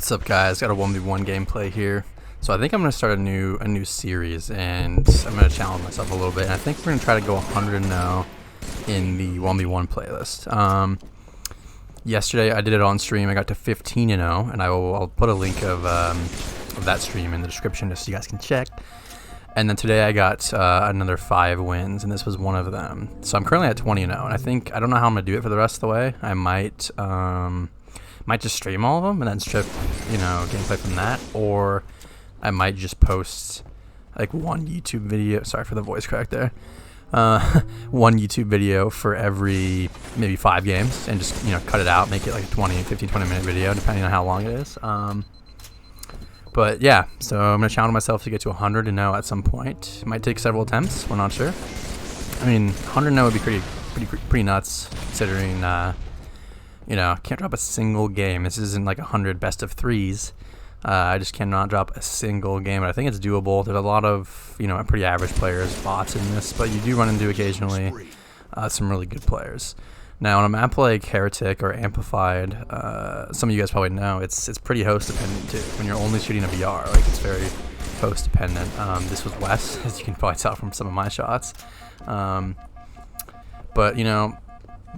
What's up, guys? Got a 1v1 gameplay here. So I think I'm gonna start a new series, and I'm gonna challenge myself a little bit. And I think we're gonna try to go 100-0 in the 1v1 playlist. Yesterday I did it on stream. I got to 15-0, and I'll put a link of that stream in the description just so you guys can check. And then today I got another 5 wins, and this was one of them. So I'm currently at 20-0, and I don't know how I'm gonna do it for the rest of the way. I might just stream all of them and then strip, gameplay from that, or I might just post like one YouTube video. Sorry for the voice crack there. One YouTube video for every maybe 5 games, and just cut it out, make it like a 20 minute video depending on how long it is. But yeah, so I'm gonna challenge myself to get to 100 and know at some point. It might take several attempts. We're not sure. I mean, 100 now would be pretty nuts, considering I can't drop a single game. This isn't like 100 best of 3s. I just cannot drop a single game. I think it's doable. There's a lot of pretty average players, bots in this, but you do run into occasionally some really good players. Now, on a map like Heretic or Amplified, some of you guys probably know, it's pretty host dependent too. When you're only shooting a VR, like, it's very host dependent. This was Wes, as you can probably tell from some of my shots. But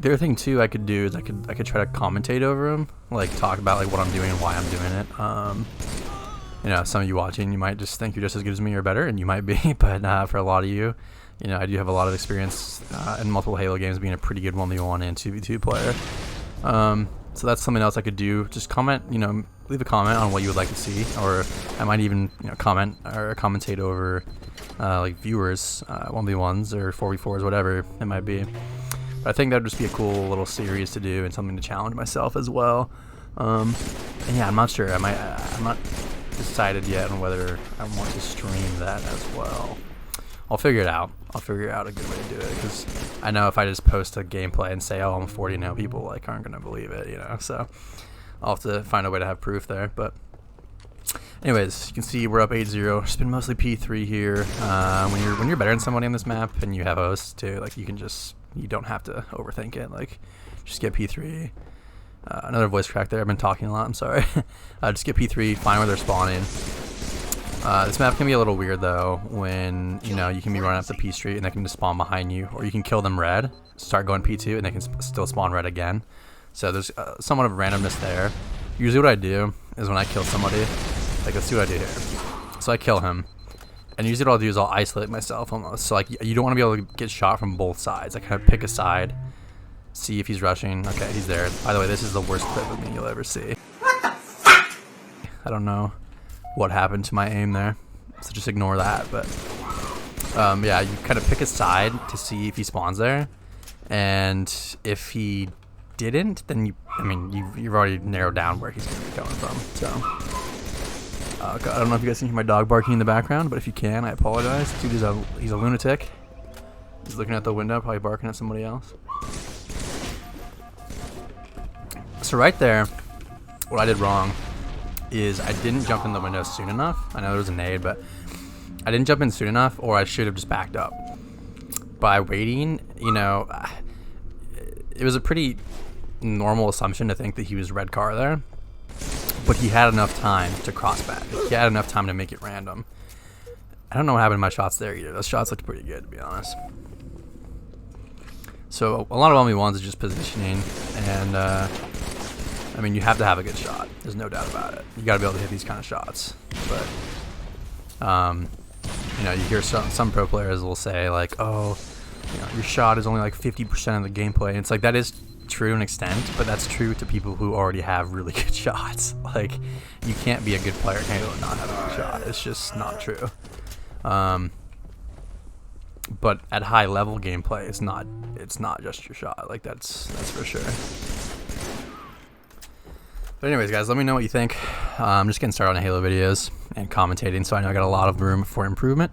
the other thing too I could do is I could try to commentate over them, like talk about like what I'm doing and why I'm doing it. Some of you watching, you might just think you're just as good as me or better, and you might be, but for a lot of you, I do have a lot of experience in multiple Halo games, being a pretty good 1v1 and 2v2 player. So that's something else I could do. Just comment, leave a comment on what you would like to see, or I might even comment or commentate over like viewers, 1v1s or 4v4s, whatever it might be. But I think that would just be a cool little series to do, and something to challenge myself as well. And yeah, I'm not sure. I'm not decided yet on whether I want to stream that as well. I'll figure it out. I'll figure out a good way to do it, because I know if I just post a gameplay and say, "Oh, I'm 40 now," people aren't gonna believe it, So I'll have to find a way to have proof there. But anyways, you can see we're up 8-0. It's been mostly P3 here. When you're better than somebody on this map and you have hosts too, you don't have to overthink it. Just get P3. Another voice crack there. I've been talking a lot. I'm sorry. Just get P3. Find where they're spawning. This map can be a little weird though, when you can be running up the P street and they can just spawn behind you, or you can kill them red, start going P2, and they can still spawn red again. So there's somewhat of randomness there. Usually what I do is when I kill somebody, let's see what I do here. So I kill him, and usually what I'll do is I'll isolate myself almost. So you don't want to be able to get shot from both sides. I kind of pick a side, see if he's rushing. Okay, he's there. By the way, this is the worst clip of me you'll ever see. I don't know what happened to my aim there, so just ignore that. But yeah, you kind of pick a side to see if he spawns there, and if he didn't, then you've already narrowed down where he's going to be coming from. So God, I don't know if you guys can hear my dog barking in the background, but if you can, I apologize. Dude, he's a lunatic. He's looking out the window, probably barking at somebody else. So right there, what I did wrong is I didn't jump in the window soon enough. I know there was a nade, but I didn't jump in soon enough, or I should have just backed up. By waiting, it was a pretty normal assumption to think that he was red car there, but he had enough time to cross back. He had enough time to make it random. I don't know what happened to my shots there either. Those shots looked pretty good, to be honest. So a lot of 1v1s is just positioning, and you have to have a good shot. There's no doubt about it. You got to be able to hit these kind of shots. But you hear some pro players will say "Oh, your shot is only 50% of the gameplay." And it's that is true to an extent, but that's true to people who already have really good shots. You can't be a good player and not have a good shot. It's just not true. But at high level gameplay, it's not just your shot. That's for sure. But anyways, guys, let me know what you think. I'm just getting started on Halo videos and commentating, so I know I got a lot of room for improvement.